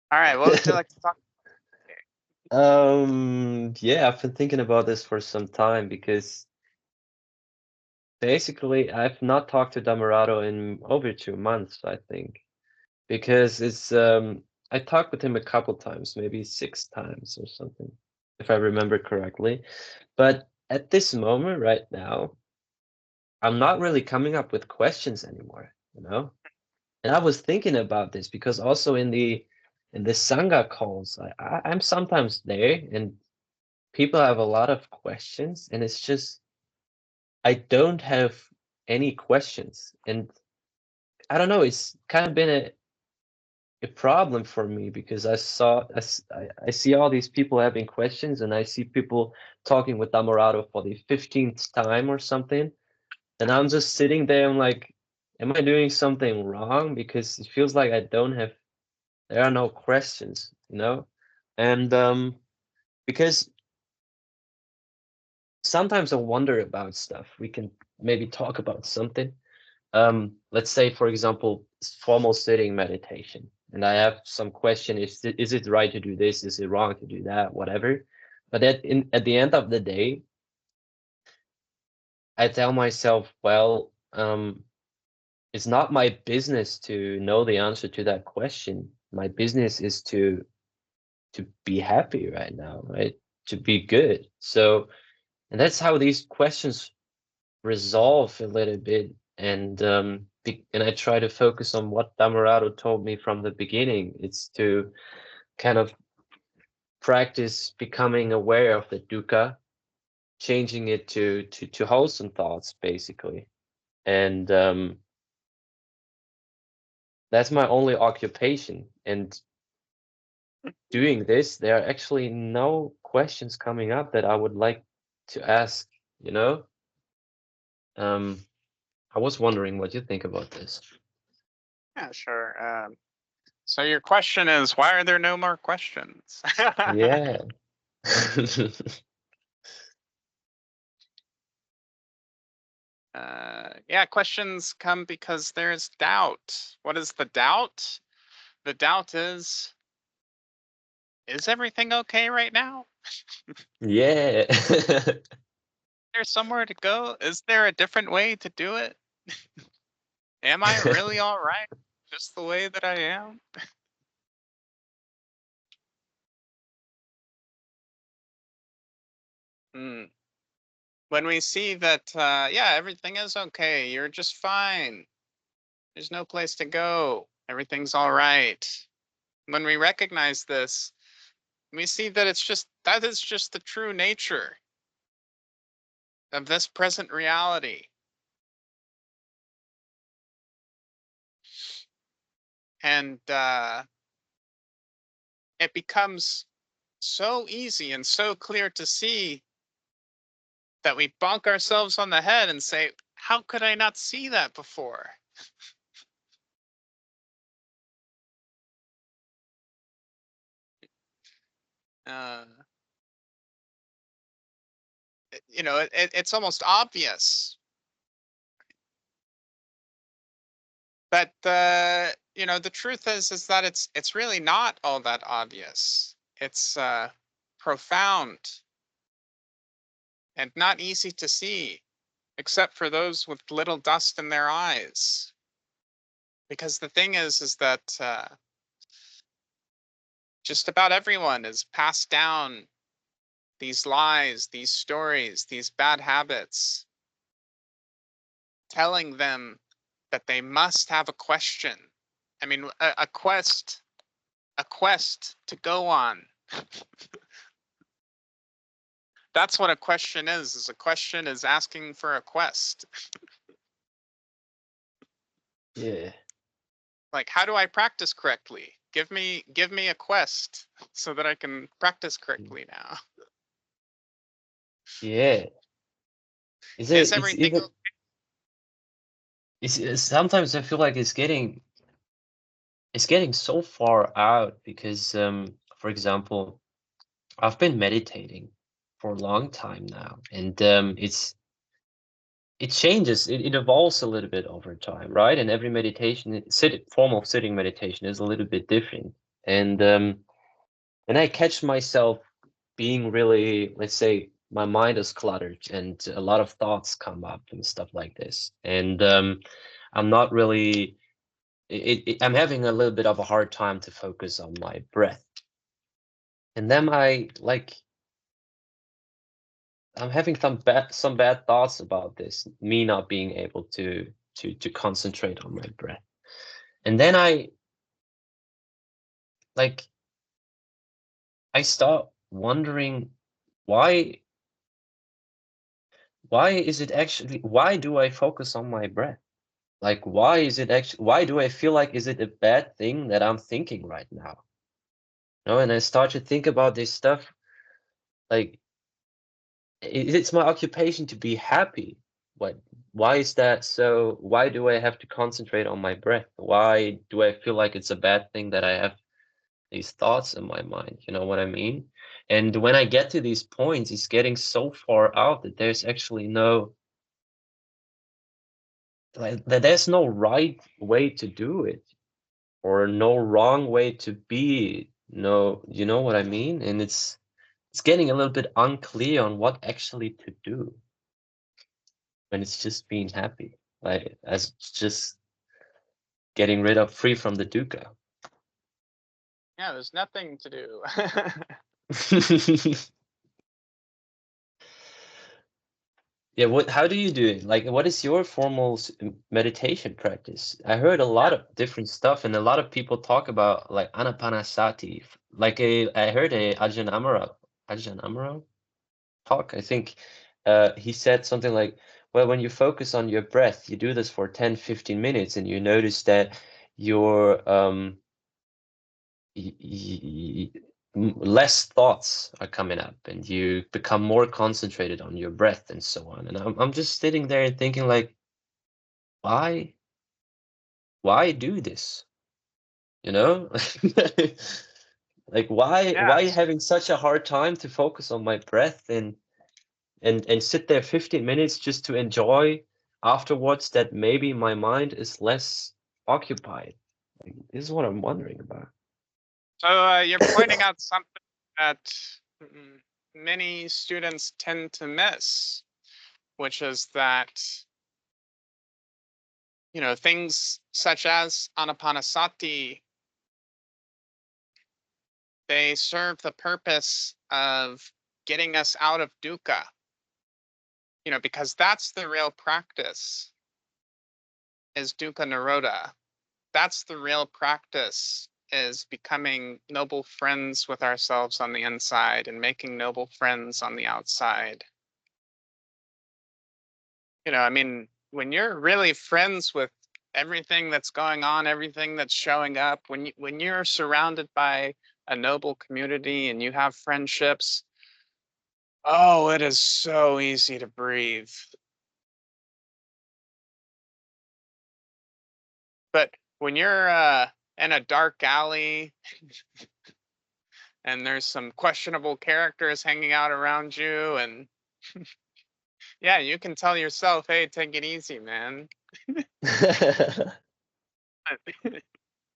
All right, what would you like to talk Yeah, I've been thinking about this for some time because basically I've not talked to Dhammarato in over 2 months, I think. Because I talked with him a couple times, maybe 6 times or something, if I remember correctly. But at this moment right now, I'm not really coming up with questions anymore, you know? And I was thinking about this because also in the Sangha calls, I'm sometimes there and people have a lot of questions, and it's just I don't have any questions. And I don't know, it's kind of been a problem for me because I see all these people having questions, and I see people talking with Dhammarato for the 15th time or something, and I'm just sitting there. I'm like, am I doing something wrong? Because it feels like there are no questions, you know? And because sometimes I wonder about stuff. We can maybe talk about something. Let's say, for example, formal sitting meditation, and I have some question: is it right to do this? Is it wrong to do that? Whatever. But at the end of the day, I tell myself, well, it's not my business to know the answer to that question. My business is to be happy right now, right? To be good. So, and that's how these questions resolve a little bit, and and I try to focus on what Dhammarato told me from the beginning. It's to kind of practice becoming aware of the dukkha, changing it to wholesome thoughts, basically. And that's my only occupation. And doing this, there are actually no questions coming up that I would like to ask, you know? Um, I was wondering what you think about this. Yeah, sure. So your question is, why are there no more questions? Yeah. Yeah, questions come because there's doubt. What is the doubt? The doubt is everything okay right now? Yeah. There's somewhere to go? Is there a different way to do it? Am I really all right just the way that I am? Mm. When we see that, yeah, everything is okay, you're just fine. There's no place to go. Everything's all right. When we recognize this, we see that that is just the true nature of this present reality. And it becomes so easy and so clear to see that we bonk ourselves on the head and say, how could I not see that before? Uh, it's almost obvious. But the truth is that it's really not all that obvious. It's profound and not easy to see, except for those with little dust in their eyes. Because the thing is that just about everyone has passed down these lies, these stories, these bad habits, telling them that they must have a question. I mean, a quest to go on. That's what a question is a question is asking for a quest. Yeah. Like, how do I practice correctly? Give me a quest so that I can practice correctly now. Yeah. Is everything Sometimes I feel like it's getting so far out because for example, I've been meditating for a long time now, and it changes, it evolves a little bit over time, right? And every form of sitting meditation is a little bit different. And I catch myself being really, let's say, my mind is cluttered and a lot of thoughts come up and stuff like this. And I'm not really, I'm having a little bit of a hard time to focus on my breath. And then I'm having some bad thoughts about this, me not being able to concentrate on my breath. And then like I start wondering why is it actually, why do I focus on my breath? Like why is it actually, why do I feel like, is it a bad thing that I'm thinking right now? No, and I start to think about this stuff like it's my occupation to be happy. What, why is that? So why do I have to concentrate on my breath? Why do I feel like it's a bad thing that I have these thoughts in my mind? You know what I mean? And when I get to these points, it's getting so far out that there's actually no, like that there's no right way to do it or no wrong way to be. No, you know what I mean? And it's getting a little bit unclear on what actually to do when it's just being happy, like as just getting rid of, free from the dukkha. Yeah, there's nothing to do. Yeah, what, how do you do it? Like, what is your formal meditation practice? I heard a lot Yeah. of different stuff, and a lot of people talk about like anapanasati. Like I heard a Ajahn Amaro talk. I think he said something like, well, when you focus on your breath, you do this for 10-15 minutes, and you notice that your less thoughts are coming up and you become more concentrated on your breath and so on. And I'm just sitting there and thinking like, why do this? You know? Like Yeah. why having such a hard time to focus on my breath and sit there 15 minutes just to enjoy afterwards that maybe my mind is less occupied. Like, this is what I'm wondering about. So you're pointing out something that many students tend to miss, which is that, things such as anapanasati, they serve the purpose of getting us out of dukkha, because that's the real practice, is dukkha nirodha. That's the real practice, is becoming noble friends with ourselves on the inside and making noble friends on the outside. I mean, when you're really friends with everything that's going on, everything that's showing up, when you're surrounded by a noble community and you have friendships, oh, it is so easy to breathe. But when you're in a dark alley and there's some questionable characters hanging out around you, and yeah, you can tell yourself, hey, take it easy, man.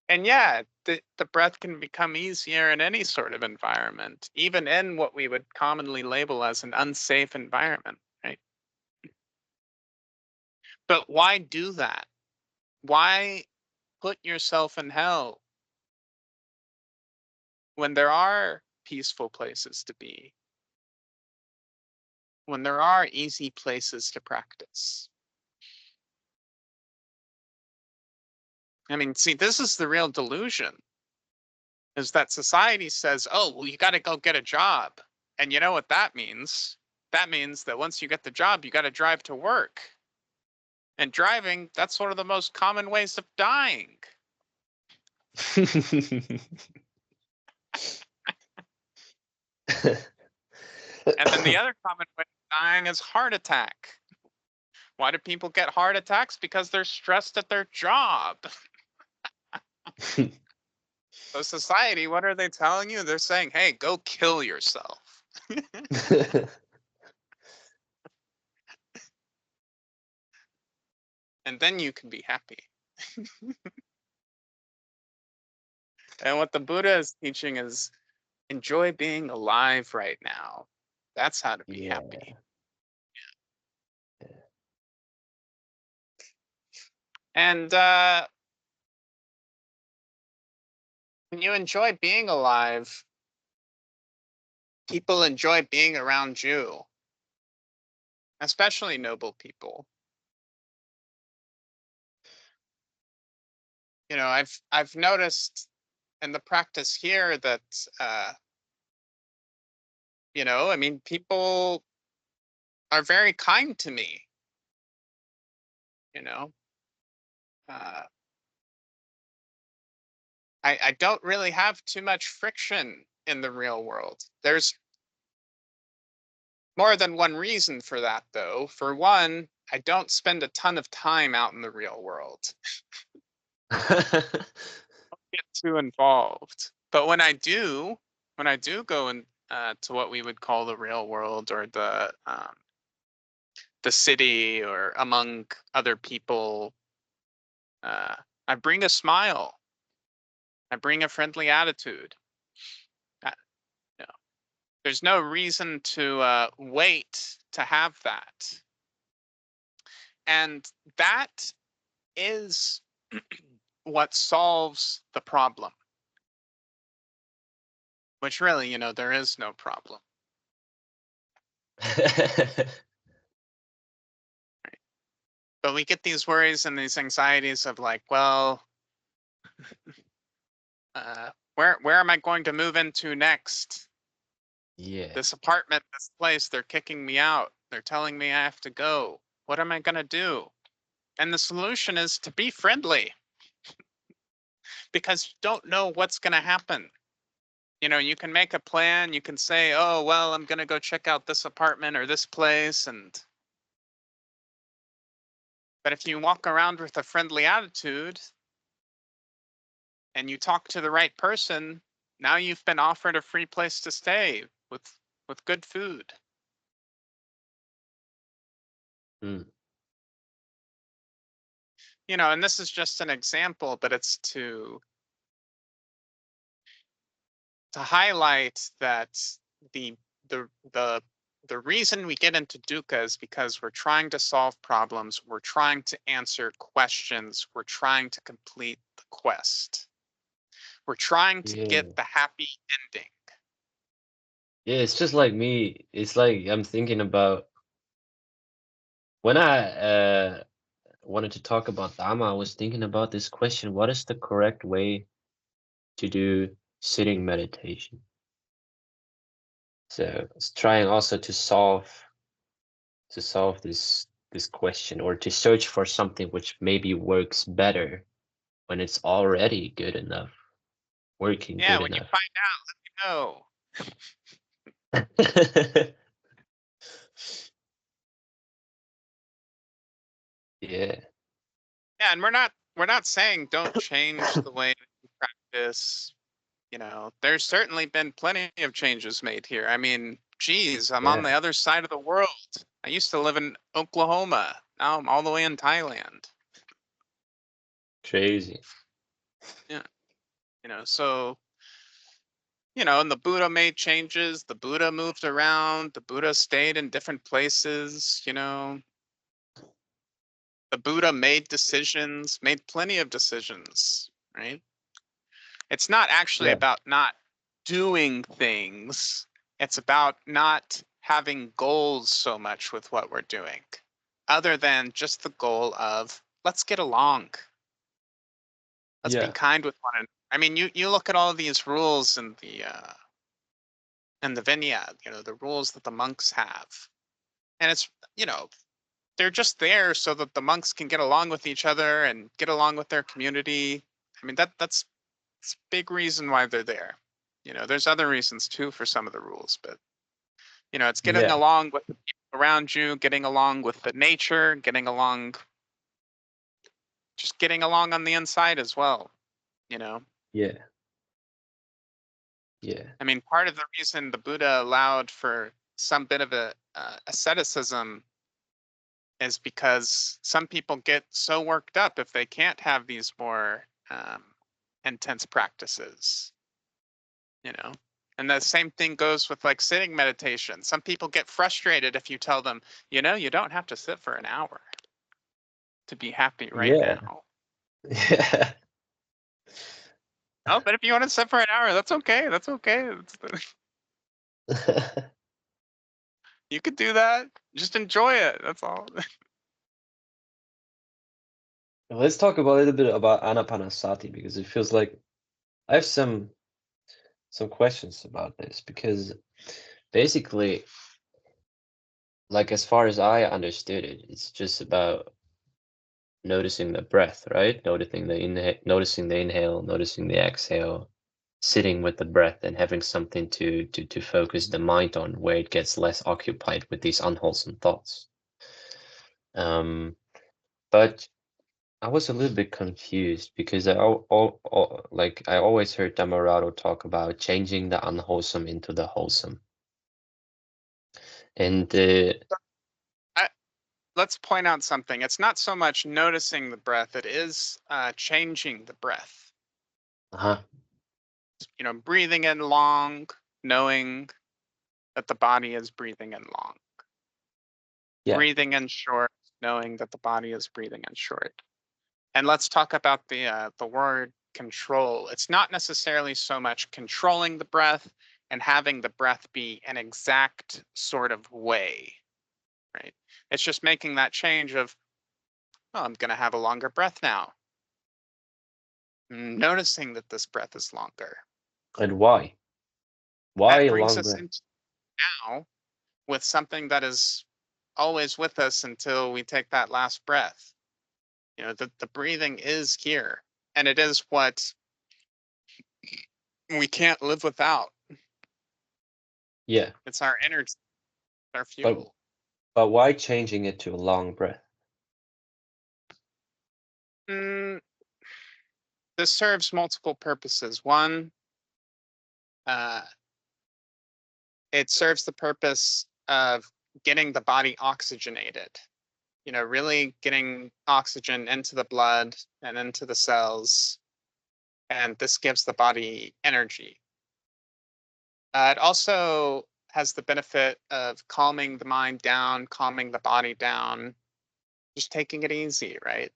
And yeah, the breath can become easier in any sort of environment, even in what we would commonly label as an unsafe environment, right? But why do that? Why put yourself in hell when there are peaceful places to be, when there are easy places to practice? I mean, see, this is the real delusion, is that society says, oh, well, you got to go get a job. And you know what that means? That means that once you get the job, you got to drive to work. And driving, that's one of the most common ways of dying. And then the other common way of dying is heart attack. Why do people get heart attacks? Because they're stressed at their job. So society, what are they telling you? They're saying, hey, go kill yourself. And then you can be happy. And what the Buddha is teaching is enjoy being alive right now. That's how to be Yeah. happy. Yeah. And when you enjoy being alive, people enjoy being around you, especially noble people. You know, I've noticed in the practice here that you know, I mean, people are very kind to me. You know, uh, I don't really have too much friction in the real world. There's more than one reason for that, though. For one, I don't spend a ton of time out in the real world. Get too involved. But when I do go in to what we would call the real world or the city or among other people, uh, I bring a smile. I bring a friendly attitude. Uh, no, there's no reason to wait to have that, and that is what solves the problem. Which really, you know, there is no problem. But we get these worries and these anxieties of like, well, where am I going to move into next? Yeah. This apartment, this place, they're kicking me out. They're telling me I have to go. What am I going to do? And the solution is to be friendly because you don't know what's going to happen. You know, you can make a plan. You can say, oh, well, I'm going to go check out this apartment or this place. But if you walk around with a friendly attitude and you talk to the right person, now you've been offered a free place to stay with good food. Mm. You know, and this is just an example, but it's to highlight that the the the the reason we get into dukkha is because we're trying to solve problems, we're trying to answer questions, we're trying to complete the quest. We're trying to get Yeah. the happy ending. Yeah, it's just like me. It's like I'm thinking about when I wanted to talk about Dhamma, I was thinking about this question, what is the correct way to do sitting meditation? So it's trying also to solve this question or to search for something which maybe works better when it's already good enough, working Yeah, good when you enough. find out, let me know. Yeah, Yeah, and we're not saying don't change the way that you practice. You know, there's certainly been plenty of changes made here. I mean, geez, I'm on yeah, the other side of the world. I used to live in Oklahoma. Now I'm all the way in Thailand. crazy. Yeah, you know, so you know, and the Buddha made changes. The Buddha moved around. The Buddha stayed in different places. You know, the Buddha made decisions, made plenty of decisions, right? It's not actually Yeah, about not doing things. It's about not having goals so much with what we're doing, other than just the goal of let's get along. Let's be yeah, kind with one another. I mean, you look at all these rules in the Vinaya, you know, the rules that the monks have, and it's you know they're just there so that the monks can get along with each other and get along with their community. I mean that's a big reason why they're there. You know, there's other reasons too for some of the rules, but you know, it's getting yeah, along with the people around you, getting along with the nature, getting along, just getting along on the inside as well. You know, yeah, yeah, I mean, part of the reason the Buddha allowed for some bit of a asceticism is because some people get so worked up if they can't have these more intense practices, you know? And the same thing goes with like sitting meditation. Some people get frustrated if you tell them, you know, you don't have to sit for an hour to be happy right Yeah. now. Yeah. Oh, but if you want to sit for an hour, that's okay. That's okay. You could do that. Just enjoy it. That's all. Let's talk about a little bit about Anapanasati, because it feels like I have some questions about this, because basically, like as far as I understood it, it's just about noticing the breath, right? Noticing the inhale, noticing the exhale, sitting with the breath and having something to focus the mind on, where it gets less occupied with these unwholesome thoughts. But I was a little bit confused, because I always heard Dhammarato talk about changing the unwholesome into the wholesome. And Let's point out something. It's not so much noticing the breath, it is changing the breath. You know, breathing in long, knowing that the body is breathing in long. yeah, Breathing in short, knowing that the body is breathing in short. And let's talk about the word control. It's not necessarily so much controlling the breath and having the breath be an exact sort of way, right? It's just making that change of, oh, I'm going to have a longer breath now. Noticing that this breath is longer. and why? Why That a brings long us breath? into now with something that is always with us until we take that last breath. You know, the breathing is here, and it is what we can't live without. Yeah, It's our energy, our but fuel. why changing it to a long breath? Mm, this serves multiple purposes. One, uh, it serves the purpose of getting the body oxygenated. You know, really getting oxygen into the blood and into the cells, and this gives the body energy. It also has the benefit of calming the mind down, calming the body down, just taking it easy, right?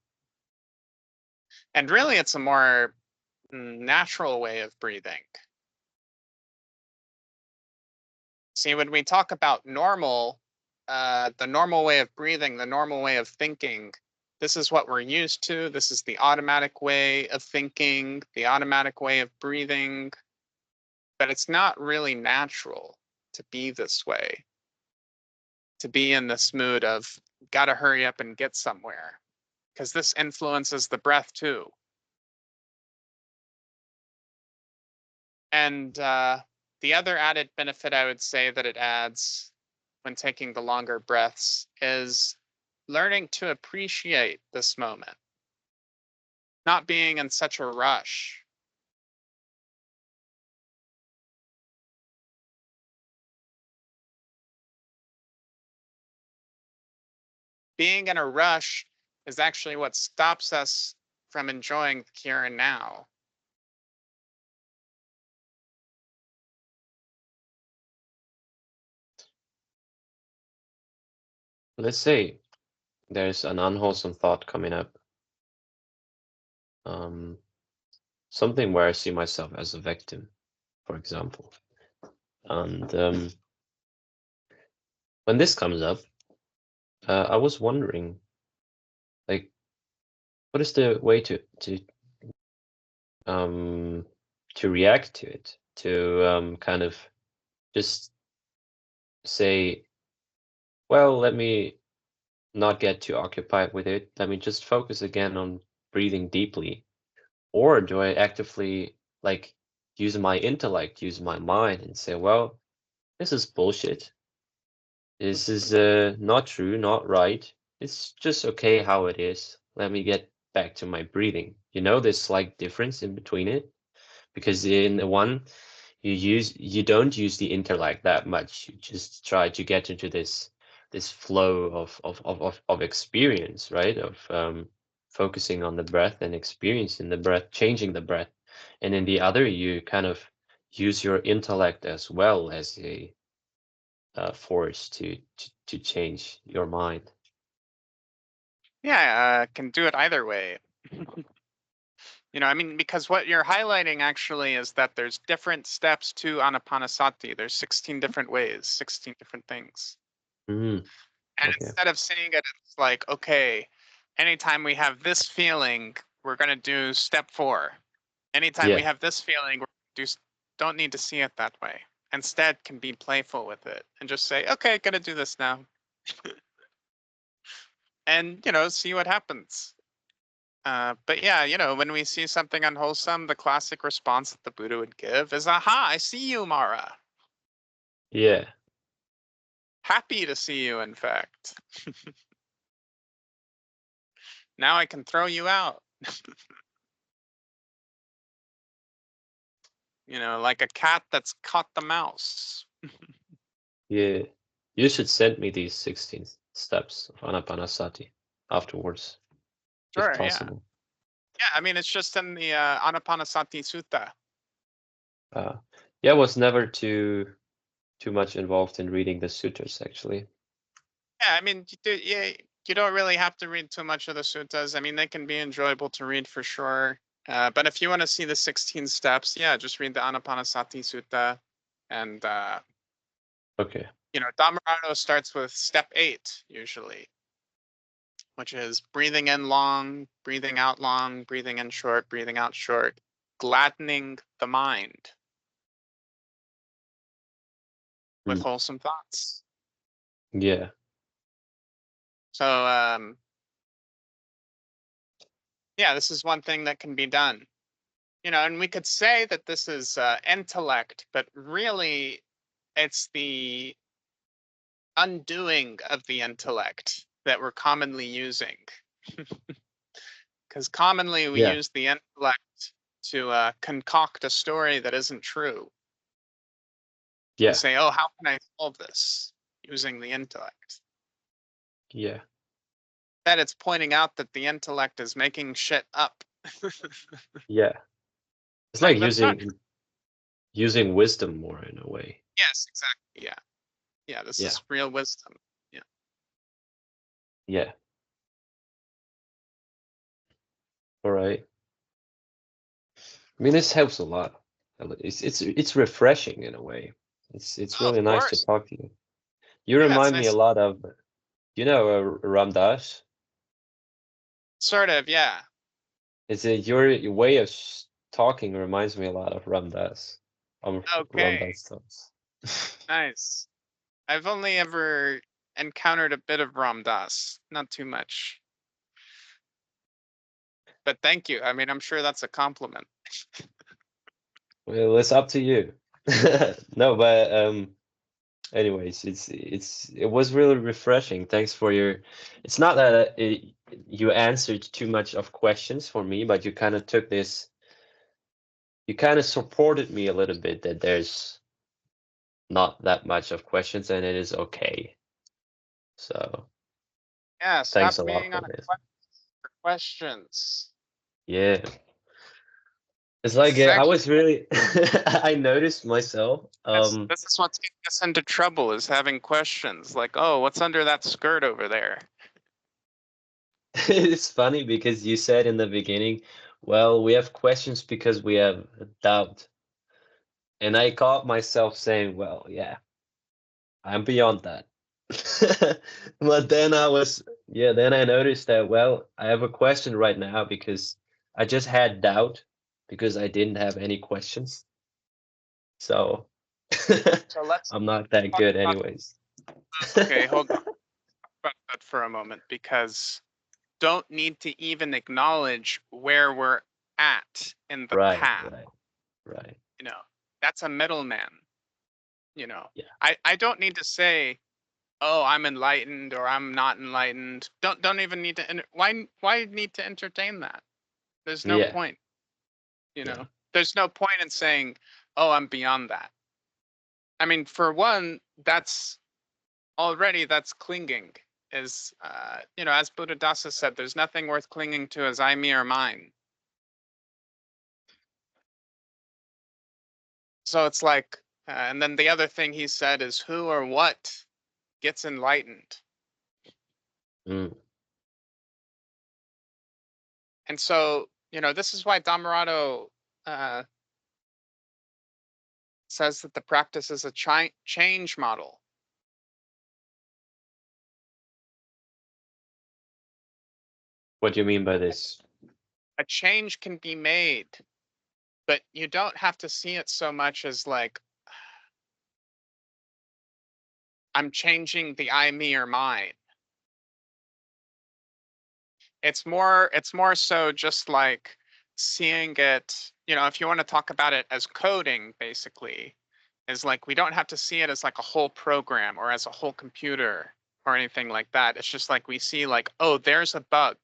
And really, it's a more natural way of breathing. See, when we talk about normal, the normal way of breathing, the normal way of thinking, this is what we're used to. This is the automatic way of thinking, the automatic way of breathing. But it's not really natural to be this way, to be in this mood of gotta hurry up and get somewhere, because this influences the breath too. And the other added benefit I would say that it adds when taking the longer breaths is learning to appreciate this moment, not being in such a rush. Being in a rush is actually what stops us from enjoying the here and now. Let's say there's an unwholesome thought coming up. Something where I see myself as a victim, for example. And when this comes up, I was wondering, like, what is the way to react to it? To kind of just say, well, let me not get too occupied with it. Let me just focus again on breathing deeply. Or do I actively like use my intellect, use my mind, and say, well, this is bullshit. This is not true, not right. It's just okay how it is. Let me get back to my breathing. You know, there's slight difference in between it, because in the one you don't use the intellect that much. You just try to get into this flow of experience, right? Of focusing on the breath and experiencing the breath, changing the breath. and in the other you kind of use your intellect as well as a force to change your mind. Yeah, can do it either way. I mean, because what you're highlighting actually is that there's different steps to anapanasati. There's 16 different ways, 16 different things. Mm, And okay. instead of seeing it, it's like, okay, anytime we have this feeling, we're going to do step 4. Anytime we Yeah. have this feeling, don't need to see it that way. Instead, can be playful with it and just say, okay, gonna do this now. And, see what happens. But yeah, when we see something unwholesome, the classic response that the Buddha would give is, aha, I see you, Mara. Yeah. Happy to see you, in fact. Now I can throw you out. Like a cat that's caught the mouse. Yeah. You should send me these 16 steps of anapanasati afterwards, if Sure, yeah. possible. Yeah, I mean, it's just in the Anapanasati Sutta. Yeah, I was never too much involved in reading the sutras, actually. Yeah, I mean, you don't really have to read too much of the suttas. I mean, they can be enjoyable to read for sure. But if you want to see the 16 steps, yeah, just read the Anapanasati Sutta. And, Okay. Dhammarata starts with step 8, usually, which is breathing in long, breathing out long, breathing in short, breathing out short, gladdening the mind with wholesome thoughts. Yeah. So, yeah, this is one thing that can be done. And we could say that this is intellect, but really it's the undoing of the intellect that we're commonly using. Because commonly we Yeah. use the intellect to concoct a story that isn't true. We Yeah. say, oh, how can I solve this using the intellect? Yeah. That it's pointing out that the intellect is making shit up. Yeah. It's like Like, that's not true. using wisdom more in a way. Yes, exactly. Yeah. Yeah, this Yeah. is real wisdom. Yeah. Yeah. All right. I mean, this helps a lot. It's refreshing in a way. It's Oh, really of nice to course. talk to you. You Yeah, it's remind me a nice. lot of, Ramdas. Sort of, yeah. It's your way of talking reminds me a lot of Ramdas. Okay, Ramdas talks. nice. I've only ever encountered a bit of Ram Dass, not too much. But thank you. I mean, I'm sure that's a compliment. Well, it's up to you. No, but anyways, it was really refreshing. Thanks for your. It's not that you answered too much of questions for me, but you kind of took this. You kind of supported me a little bit that there's not that much of questions and it is okay. So Yeah, thanks stop a lot being for on a this. quest for questions. Yeah, it's This like is I actually was really. I noticed myself. this is what's getting us into trouble is having questions like, oh, what's under that skirt over there? It's funny because you said in the beginning, well, we have questions because we have doubt. And I caught myself saying, well, yeah, I'm beyond that. But then then I noticed that, well, I have a question right now because I just had doubt because I didn't have any questions. So So let's I'm not that talk good about anyways. okay, hold on about that for a moment because don't need to even acknowledge where we're at in the Right, path. right, right. You know, that's a middleman. You know, Yeah, I don't need to say, oh, I'm enlightened or I'm not enlightened. Don't even need to. Why need to entertain that? There's no yeah, point. yeah, There's no point in saying, oh, I'm beyond that. I mean, for one, that's clinging. Is as Buddhadasa said, there's nothing worth clinging to as I, me, or mine. So it's like, and then the other thing he said is who or what gets enlightened. Mm. And so, this is why Dhammarato says that the practice is a change model. What do you mean by this? A change can be made, but you don't have to see it so much as like, I'm changing the I, me, or mine. It's more so just like seeing it, if you want to talk about it as coding, basically, is like we don't have to see it as like a whole program or as a whole computer or anything like that. It's just like we see like, oh, there's a bug.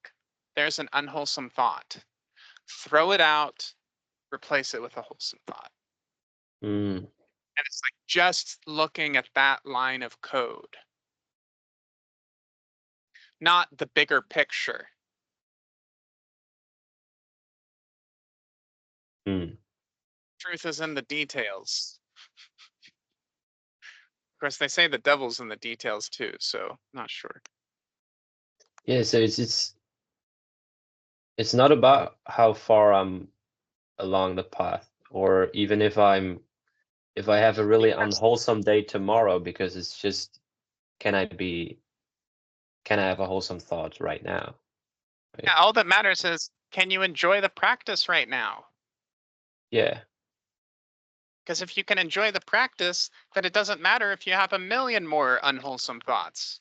There's an unwholesome thought. Throw it out, replace it with a wholesome thought. Mm. And it's like just looking at that line of code, not the bigger picture. Mm. Truth is in the details. Of course, they say the devil's in the details too, so not sure. Yeah, so it's not about how far I'm along the path, or even if I have a really unwholesome day tomorrow, because it's just, can I have a wholesome thought right now? Right? Yeah, all that matters is, can you enjoy the practice right now? Yeah. Because if you can enjoy the practice, then it doesn't matter if you have a million more unwholesome thoughts.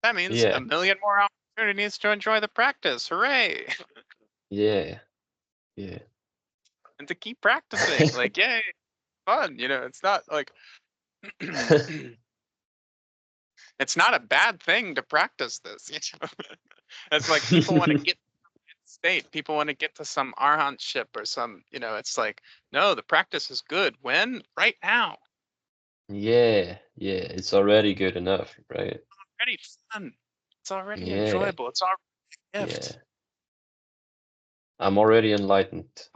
That means Yeah. a million more opportunities to enjoy the practice. Hooray! Yeah. Yeah. And to keep practicing, like, yay, fun. It's not like it's not a bad thing to practice this. It's like people want to get state. People want to get to some arhantship or some, it's like, no, the practice is good. When? Right now. Yeah. Yeah. It's already good enough, right? It's already fun. It's already Yeah. enjoyable. It's already a Yeah. gift. I'm already enlightened.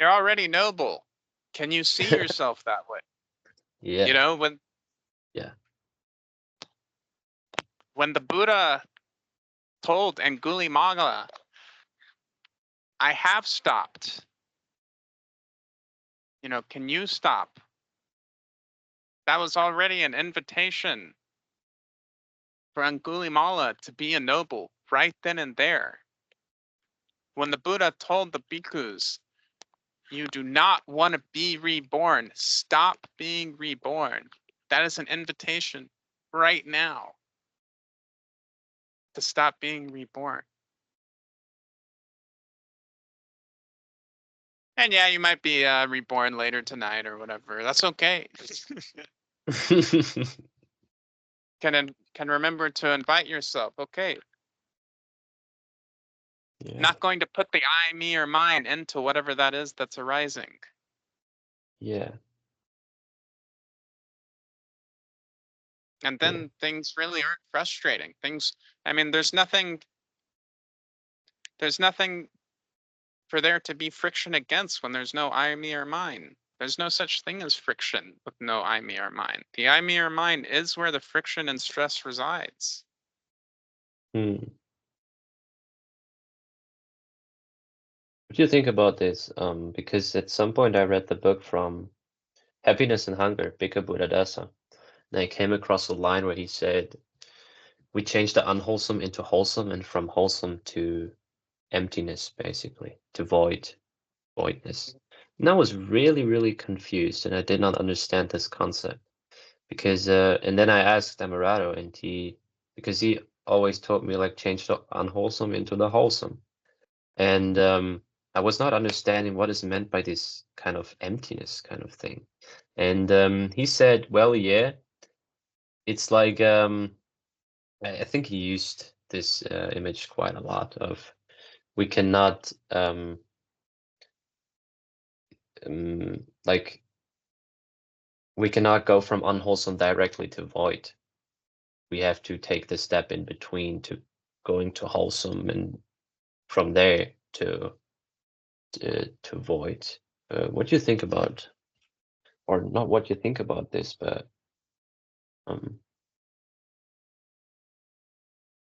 You're already noble. Can you see yourself that way? Yeah. When Yeah. when the Buddha told Angulimala, I have stopped. Can you stop? That was already an invitation for Angulimala to be a noble right then and there. When the Buddha told the bhikkhus, you do not want to be reborn, stop being reborn. That is an invitation right now to stop being reborn. And yeah, you might be reborn later tonight or whatever. That's okay. Can remember to invite yourself. Okay. Yeah. Not going to put the I, me, or mine into whatever that is that's arising. Yeah. And then things really aren't frustrating. There's nothing for there to be friction against when there's no I, me, or mine. There's no such thing as friction with no I, me, or mine. The I, me, or mine is where the friction and stress resides. Hmm. What do you think about this? Because at some point I read the book from Happiness and Hunger, Bhikkhu Buddhadasa, and I came across a line where he said, we change the unwholesome into wholesome, and from wholesome to emptiness, basically, to voidness. And I was really, really confused, and I did not understand this concept. Because and then I asked Dhammarato, and because he always told me, like, change the unwholesome into the wholesome. And I was not understanding what is meant by this kind of emptiness kind of thing. And he said, well, yeah, it's like I think he used this image quite a lot of, we cannot like, we cannot go from unwholesome directly to void. We have to take the step in between to going to wholesome, and from there to void. what do you think about, or not what you think about this, but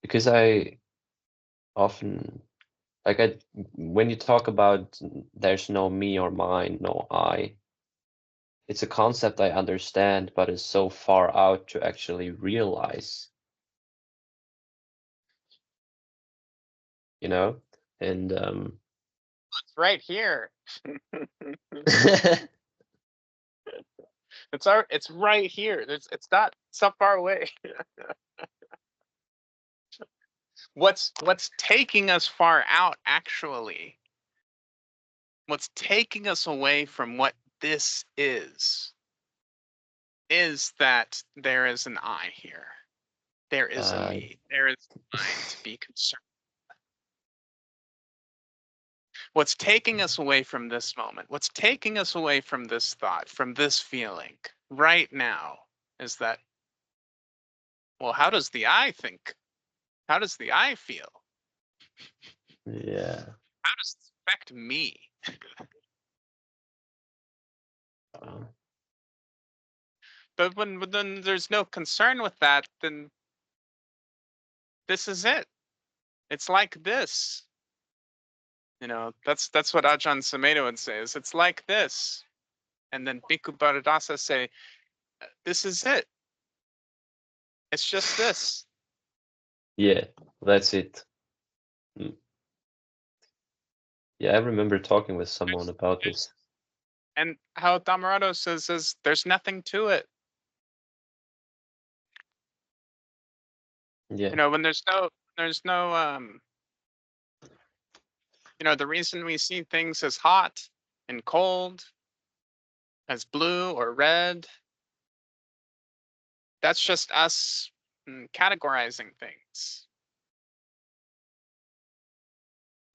because I often, like, when you talk about there's no me or mine, no I, it's a concept I understand, but it's so far out to actually realize, you know? And It's right here. It's right here. It's not so far away. What's taking us far out, actually? What's taking us away from what this is that there is an I here. There is a me. There is a mind to be concerned. What's taking us away from this moment, what's taking us away from this thought, from this feeling right now is that, well, how does the I think? How does the I feel? yeah. How does this affect me? But when then there's no concern with that, then this is it. It's like this. You know, that's what Ajahn Sumedho would say, is it's like this. And then Bhikkhu Buddhadasa say, this is it. It's just this. Yeah, that's it. Yeah, I remember talking with someone about this. And how Dhammarato says is there's nothing to it. Yeah. You know, when there's no you know, the reason we see things as hot and cold, as blue or red, that's just us categorizing things.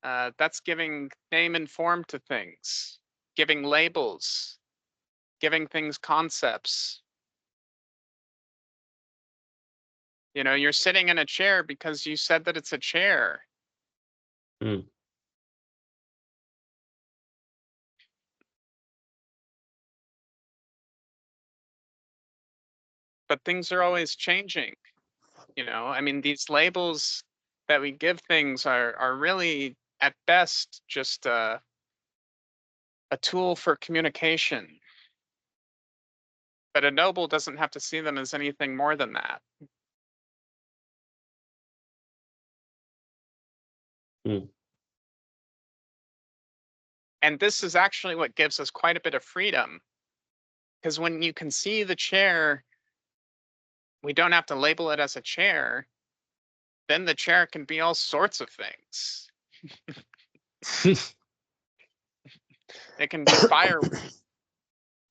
That's giving name and form to things, giving labels, giving things concepts. You know, you're sitting in a chair because you said that it's a chair. Mm. But things are always changing. You know, I mean, these labels that we give things are really at best just a tool for communication. But a noble doesn't have to see them as anything more than that. Mm. And this is actually what gives us quite a bit of freedom. Because when you can see the chair, we don't have to label it as a chair. Then the chair can be all sorts of things. It can be firewood.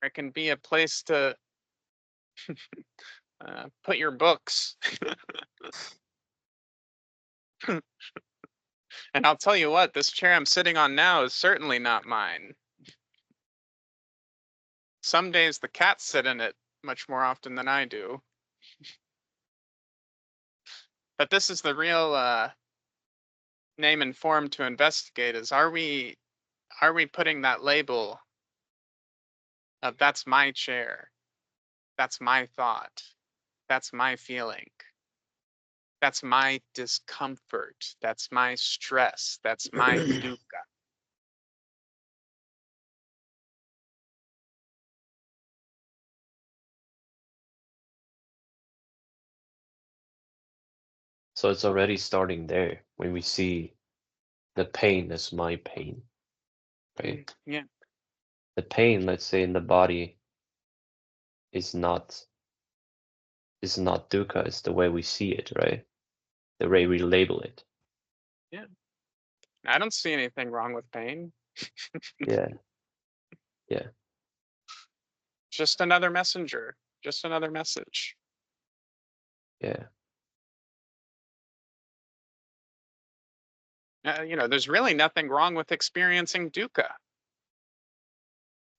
It can be a place to put your books. And I'll tell you what, this chair I'm sitting on now is certainly not mine. Some days the cats sit in it much more often than I do. But this is the real name and form to investigate, is are we putting that label of that's my chair, that's my thought, that's my feeling, that's my discomfort, that's my stress, that's my dukkha. So it's already starting there when we see the pain as my pain, right? Yeah. The pain, let's say, in the body is not dukkha, it's the way we see it, right? The way we label it. Yeah. I don't see anything wrong with pain. Yeah. Yeah. Just another messenger, just another message. Yeah. You know, there's really nothing wrong with experiencing dukkha,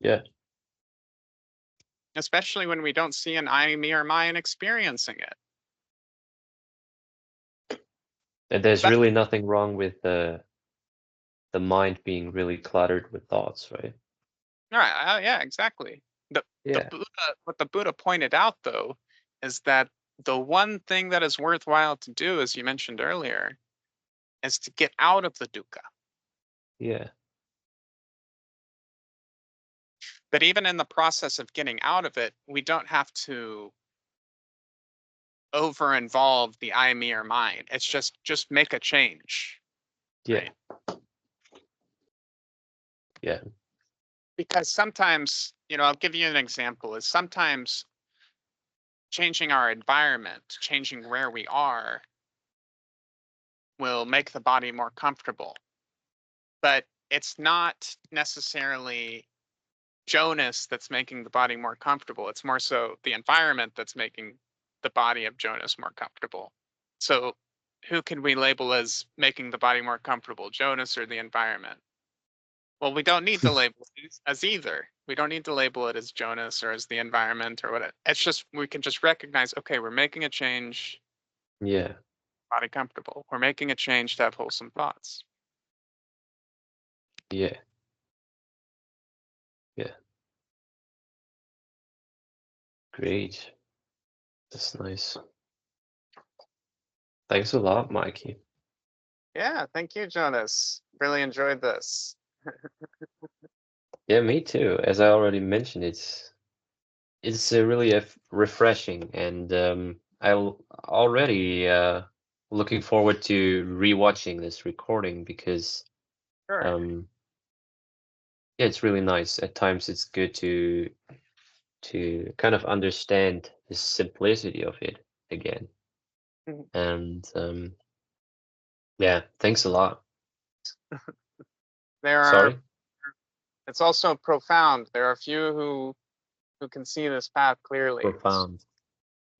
Yeah. especially when we don't see an I, me, or mine experiencing it. And there's That, really nothing wrong with the mind being really cluttered with thoughts, right? Right. Yeah, exactly. The Yeah, Buddha, what the Buddha pointed out though, is that the one thing that is worthwhile to do, as you mentioned earlier, is to get out of the dukkha. yeah, But even in the process of getting out of it, we don't have to over involve the I, me, or mine. It's just make a change, yeah, right? yeah, Because sometimes, I'll give you an example, is sometimes changing our environment, changing where we are, will make the body more comfortable. But it's not necessarily Jonas that's making the body more comfortable. It's more so the environment that's making the body of Jonas more comfortable. So who can we label as making the body more comfortable, Jonas or the environment? Well, we don't need to label it as either. We don't need to label it as Jonas or as the environment or what. It's just we can just recognize, okay, we're making a change, yeah, body comfortable. We're making a change to have wholesome thoughts. yeah, yeah. Great. That's nice. Thanks a lot, Mikey. Yeah, thank you, Jonas. Really enjoyed this. Yeah, me too. As I already mentioned, it's really refreshing, and I'll already looking forward to rewatching this recording because Sure. um yeah, it's really nice. At times, it's good to kind of understand the simplicity of it again. Mhm. And yeah, thanks a lot. There are, Sorry? it's also profound. There are few who can see this path clearly. Profound.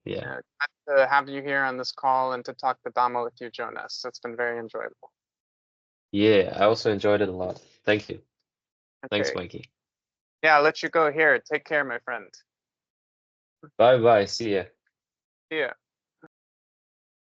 Yeah. Glad to have you here on this call and to talk the Dhamma with you, Jonas. It's been very enjoyable. Yeah, I also enjoyed it a lot. Thank you. Thanks, Okay. Mikey. Yeah, I'll let you go here. Take care, my friend. Bye bye. See ya. See ya.